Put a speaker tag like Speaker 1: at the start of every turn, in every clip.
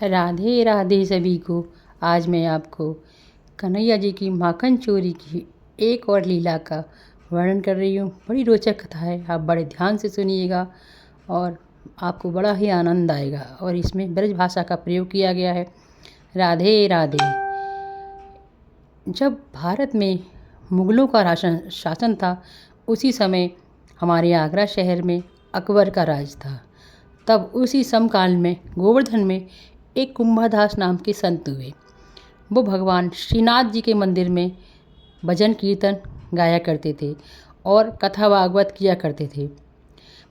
Speaker 1: राधे राधे सभी को। आज मैं आपको कन्हैया जी की माखन चोरी की एक और लीला का वर्णन कर रही हूँ। बड़ी रोचक कथा है, आप बड़े ध्यान से सुनिएगा और आपको बड़ा ही आनंद आएगा। और इसमें ब्रज भाषा का प्रयोग किया गया है। राधे राधे। जब भारत में मुग़लों का शासन था, उसी समय हमारे आगरा शहर में अकबर का राज था। तब उसी समकाल में गोवर्धन में एक कुंभादास नाम के संत हुए। वो भगवान श्रीनाथ जी के मंदिर में भजन कीर्तन गाया करते थे और कथा भागवत किया करते थे।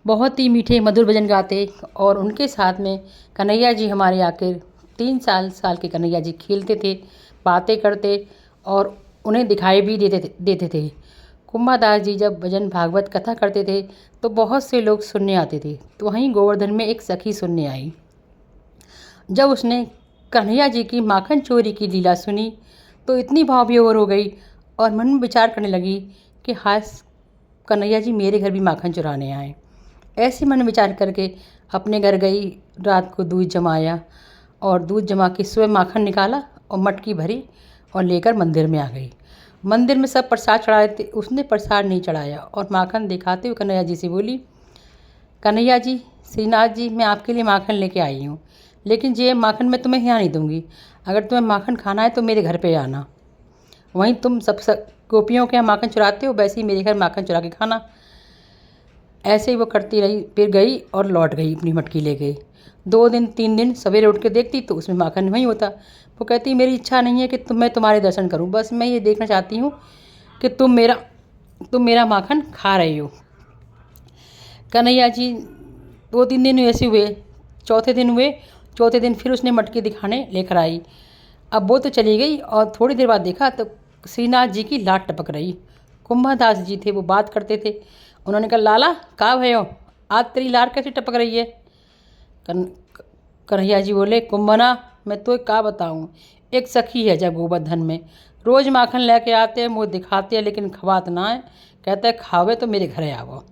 Speaker 1: बहुत ही मीठे मधुर भजन गाते और उनके साथ में कन्हैया जी हमारे आकर 3 साल के कन्हैया जी खेलते थे, बातें करते और उन्हें दिखाई भी देते थे। कुंभादास जी जब भजन भागवत कथा करते थे तो बहुत से लोग सुनने आते थे। तो वहीं गोवर्धन में एक सखी सुनने आई। जब उसने कन्हैया जी की माखन चोरी की लीला सुनी तो इतनी भाव विभोर हो गई और मन में विचार करने लगी कि हाय कन्हैया जी मेरे घर भी माखन चुराने आए। ऐसे मन विचार करके अपने घर गई, रात को दूध जमाया और दूध जमा के सुबह माखन निकाला और मटकी भरी और लेकर मंदिर में आ गई। मंदिर में सब प्रसाद चढ़ाए थे, उसने प्रसाद नहीं चढ़ाया और माखन दिखाते हुए कन्हैया जी से बोली, कन्हैया जी, श्रीनाथ जी, मैं आपके लिए माखन लेके आई हूँ, लेकिन ये माखन मैं तुम्हें यहाँ नहीं दूँगी। अगर तुम्हें माखन खाना है तो मेरे घर पे आना। वहीं तुम सब गोपियों के यहाँ माखन चुराते हो, वैसे ही मेरे घर माखन चुरा के खाना। ऐसे ही वो करती रही, फिर गई और लौट गई, अपनी मटकी ले गई। 2 दिन 3 दिन सवेरे उठ के देखती तो उसमें माखन नहीं होता। वो कहती मेरी इच्छा नहीं है कि मैं तुम्हारे दर्शन करूं, बस मैं ये देखना चाहती हूँ कि तुम मेरा माखन खा रही हो। कन्हैया जी 2-3 दिन ऐसे हुए, चौथे दिन फिर उसने मटकी दिखाने लेकर आई। अब वो तो चली गई और थोड़ी देर बाद देखा तो श्रीनाथ जी की लाट टपक रही। कुंभादास जी थे, वो बात करते थे। उन्होंने कहा, लाला का भयो, आज तेरी लाट कैसे टपक रही है? कन्हैया जी बोले, कुंभना मैं तो क्या बताऊँ, एक सखी है जब गोवर्धन में, रोज़ माखन लेके आते हैं, मुँह दिखाते हैं, लेकिन खवात ना है। कहते हैं खावे तो मेरे घरे आवो।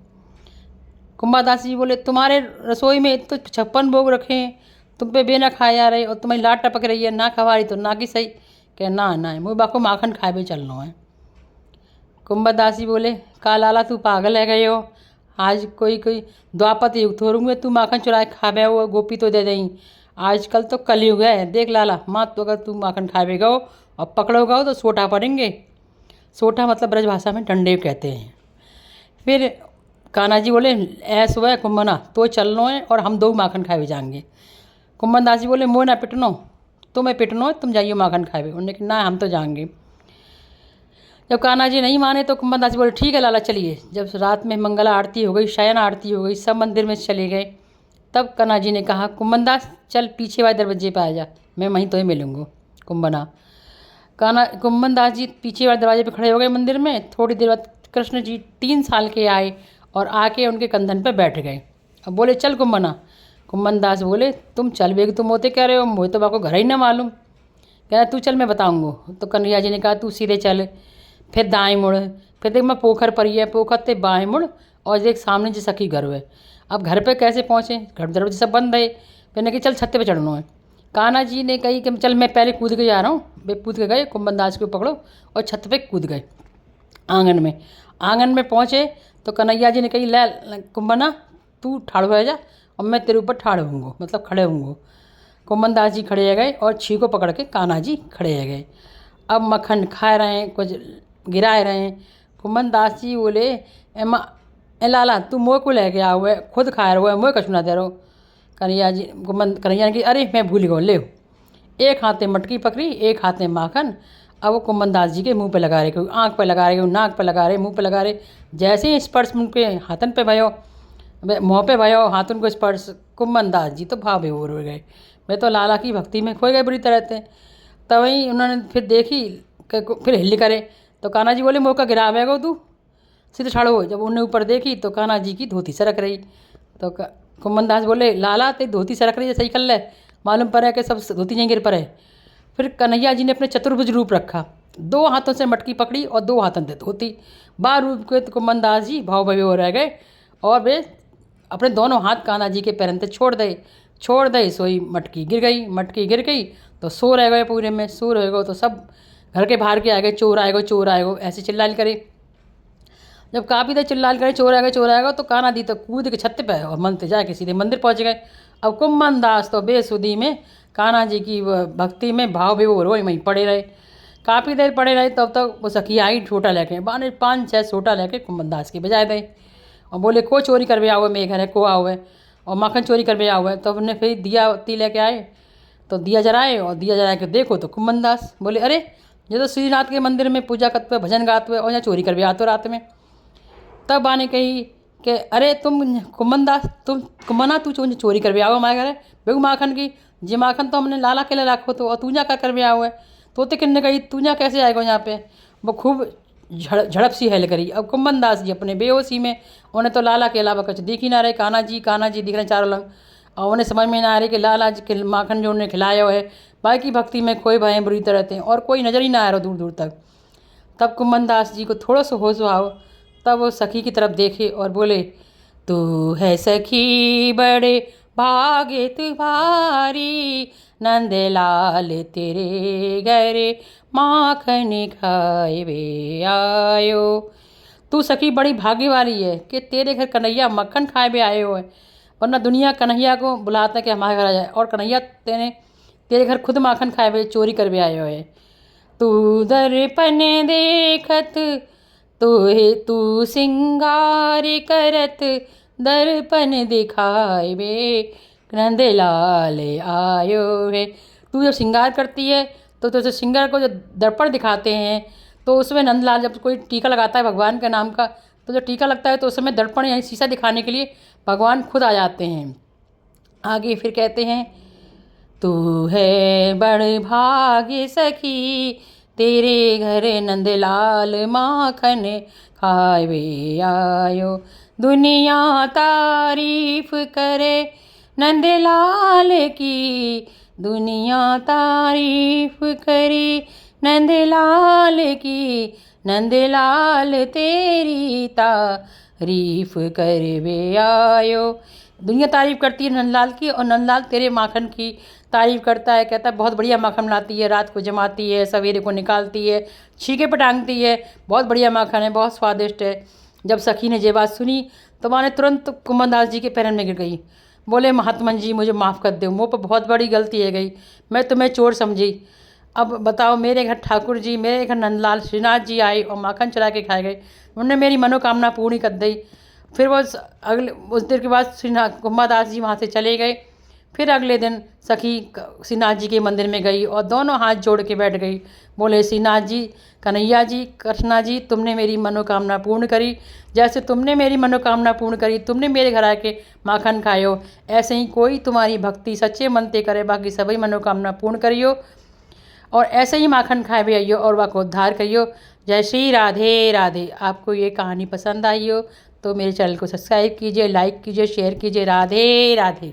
Speaker 1: कुंभादास जी बोले, तुम्हारे रसोई में तो 56 भोग रखे हैं, तुम पे बे ना खाए आ रहे और तुम्हारी लाट टपक रही है, ना खवा रही तो ना कि सही। कह ना ना मुँह बाको माखन खाए भी चलना है। कुंभादास जी बोले, का लाला तू पागल है गए हो, आज कोई द्वापत युग थोरूंगे तू माखन चुराए खाबे हो, गोपी तो दे दें। आजकल तो कलयुग है, देख लाला माँ, तो अगर तू माखन खाबे गो और पकड़ोगा हो तो सोटा पड़ेंगे। सोटा मतलब ब्रज भाषा में डंडे कहते हैं। फिर कान्हा जी बोले, ऐस हुआ कुंभना तो चलनो है और हम 2 माखन खाए जाएंगे। कुंभनदास जी बोले, मोह ना पिटनो, तुम्हें पिटनो है, तुम जाइए माखन खाए। उन्होंने कहा ना हम तो जाएंगे। जब कान्हा जी नहीं माने तो कुंभनदास जी बोले, ठीक है लाला चलिए। जब रात में मंगला आरती हो गई, शयन आरती हो गई, सब मंदिर में चले गए। तब कान्हा जी ने कहा, कुंभनदास चल पीछे वाले दरवाजे पर आ जा, मैं वहीं तो ही मिलूँगा। कुंभनदास जी पीछे वाले दरवाजे पर खड़े हो गए मंदिर में। थोड़ी देर बाद कृष्ण जी 3 साल के आए और आके उनके कंधन पर बैठ गए। अब बोले, चल कुंभना। कुंभनदास बोले, तुम चल बेग, तुम होते कह रहे हो, मुझे तो बाको घर ही ना मालूम। कह रहा तू चल मैं बताऊँगा। तो कन्हैया जी ने कहा, तू सीधे चल, फिर दाएं मुड़, फिर देख मैं पोखर पर ही है, पोखर ते बाएं मुड़ और देख सामने जी सखी घर है। अब घर पे कैसे पहुँचे, घर दरवाजे सब बंद है। फिर ने कि चल छत्ते पे चढ़ना है। कान्हा जी ने कही कि चल मैं पहले कूद के जा रहा हूँ। वे कूद के गए, कुंभनदास को पकड़ो और छत पे कूद गए आंगन में पहुँचे तो कन्हैया जी ने कही, ले कुंभना तू ठाड़ हो जा और मैं तेरे ऊपर ठाड़ होंगे, मतलब खड़े होंगे। कुंभनदास जी खड़े गए और छी को पकड़ के कान्हा जी खड़े गए। अब मक्खन खा रहे हैं, कुछ गिराए रहे हैं। कुंभनदास जी बोले, ए लाला तू मोह को ले गया हुआ है, खुद खा रहा है, मोह कछु ना दे रहो। कन्हैया ने कही, अरे मैं भूल गया, ले। एक हाथ में मटकी पकड़ी, एक हाथ में माखन। अब वो कुंभनदास जी के मुंह पे लगा रहे, कोई आँख पे लगा रहे, कोई नाक पे लगा रहे, मुंह पे लगा रहे। जैसे ही स्पर्श उनके हाथन पे भयो, मुँह पे भयो, हाथन को स्पर्श, कुंभनदास जी तो भाव विभोर हो गए। मैं तो लाला की भक्ति में खो गए बुरी तरह से। तभी उन्होंने फिर देखी, फिर हिल्ली करे तो कान्हा जी बोले, मौका गिरा गो तू, सीधे ठाड़ो हो। जब उन्हें ऊपर देखी तो कान्हा जी की धोती सरक रही। तो कुंभनदास बोले, लाला तेरी धोती सरक रही है, सही कर ले, मालूम पर है कि सब धोती नहीं गिर पर है। फिर कन्हैया जी ने अपने चतुर्भुज रूप रखा, 2 हाथों से मटकी पकड़ी और 2 हाथों से धोती। बार रूप के कुंभनदास जी भाव भवे हो रह गए और वे अपने दोनों हाथ कान्हा जी के पैरन से छोड़ दई सोई मटकी गिर गई तो सो रह गए पूरे में, सो रह गए तो सब घर के बाहर के आ गए, चोर आएगो चोर आएगो ऐसे चिल्लाल करे। जब काफ़ी देर चिल्लाल करे चोर आएगा तो कान्हा दी तो कूद के छत पे और मन से जाके सीधे मंदिर पहुंच गए। अब कुम्मन दास तो बेसुधी में कान्हा जी की भक्ति में भाव विभोर वही वहीं पड़े रहे। काफ़ी देर पड़े रहे तब तक वो सखी आई छोटा लेके, बाने 5-6 छोटा लेके कुम्मन दास के बजाय दे और बोले को चोरी करवे आओ मेरे घर है को आओ है और माखन चोरी करवे आओ है। तो हमने फिर दिया ती लेके आए तो दिया जलाए और दिया जला के देखो तो कुम्मन दास बोले अरे ये तो श्रीनाथ के मंदिर में पूजा करते हुए भजन गाते हुए और यहाँ चोरी करवे आते रात में। तब आने कही कि अरे तुम कुम्मन दास तुम कुम्मना तू चोरी करवे आओ हमारे घर है बेगू माखन की जी माखन तो हमने लाला के लिए रखो तो और तू जा क्या करवे आओ है। तो किन्ने कही तू जा कैसे आएगा यहाँ पे। वो खूब झड़प सी हेल करी। अब कुम्मन दास जी अपने बेहोशी में उन्हें तो लाला के अलावा कुछ दिख ही ना रहे, कान्हा जी दिख रहे चारों लंग और उन्हें समझ में ना आ रही कि लाला जी के माखन जो उन्हें खिलाया है बाकी भक्ति में खोए भय बुरी तरह थे और कोई नज़र ही ना आ रहा दूर दूर तक। तब कुम्मन दास जी को थोड़ा सा होश आओ तब वो सखी की तरफ देखे और बोले तू है सखी बड़े भागे तुम्हारी नंदलाल तेरे घर माखन खाए वे आयो। तू सखी बड़ी भाग्य वाली है कि तेरे घर कन्हैया मक्खन खाए भी आए हो है, वरना दुनिया कन्हैया को बुलाता है कि हमारे घर आ जाए और कन्हैया तेरे घर खुद माखन खाए हुए चोरी कर भी आए हो है। तू दर्पण देखत तू सिंगार करत दर्पण दिखाए वे नंदलाल आयो है। तू जब श्रृंगार करती है तो तुझे श्रृंगार को जो दर्पण दिखाते हैं तो उसमें नंदलाल जब कोई टीका लगाता है भगवान के नाम का तो जो टीका लगता है तो उस समय दर्पण यानी शीशा दिखाने के लिए भगवान खुद आ जाते हैं। आगे फिर कहते हैं तू है बड़ भाग्य सखी तेरे घर नंदलाल माखन खावे आयो। दुनिया तारीफ करे नंदलाल की दुनिया तारीफ करे नंदलाल की नंदलाल तेरी तारीफ करवे आयो। दुनिया तारीफ़ करती है नंदलाल की और नंदलाल तेरे माखन की तारीफ़ करता है, कहता है बहुत बढ़िया माखन बनाती है, रात को जमाती है सवेरे को निकालती है छीके पे टांगती है, बहुत बढ़िया माखन है बहुत स्वादिष्ट है। जब सखी ने ये बात सुनी तो माने तुरंत कुम्मन दास जी के पैरों में गिर गई, बोले महात्मन जी मुझे माफ़ कर दो, मुँह पर बहुत बड़ी गलती है गई, मैं तुम्हें चोर समझी। अब बताओ मेरे घर ठाकुर जी मेरे घर नंदलाल श्रीनाथ जी आए और माखन चला के खाए गए, उन्होंने मेरी मनोकामना पूरी कर दी। फिर वो अगले उस देर के बाद श्रीनाथ कुम्भा दास जी वहाँ से चले गए। फिर अगले दिन सखी श्रीनाथ जी के मंदिर में गई और दोनों हाथ जोड़ के बैठ गई, बोले श्रीनाथ जी कन्हैया जी कृष्णा जी तुमने मेरी मनोकामना पूर्ण करी, जैसे तुमने मेरी मनोकामना पूर्ण करी तुमने मेरे घर आके माखन खायो, ऐसे ही कोई तुम्हारी भक्ति सच्चे मन से करे बाकी सभी मनोकामना पूर्ण करियो और ऐसे ही माखन खाए भी आइयो और वह को उद्धार करियो। जय श्री राधे राधे। आपको ये कहानी पसंद आई हो तो मेरे चैनल को सब्सक्राइब कीजिए, लाइक कीजिए, शेयर कीजिए। राधे राधे।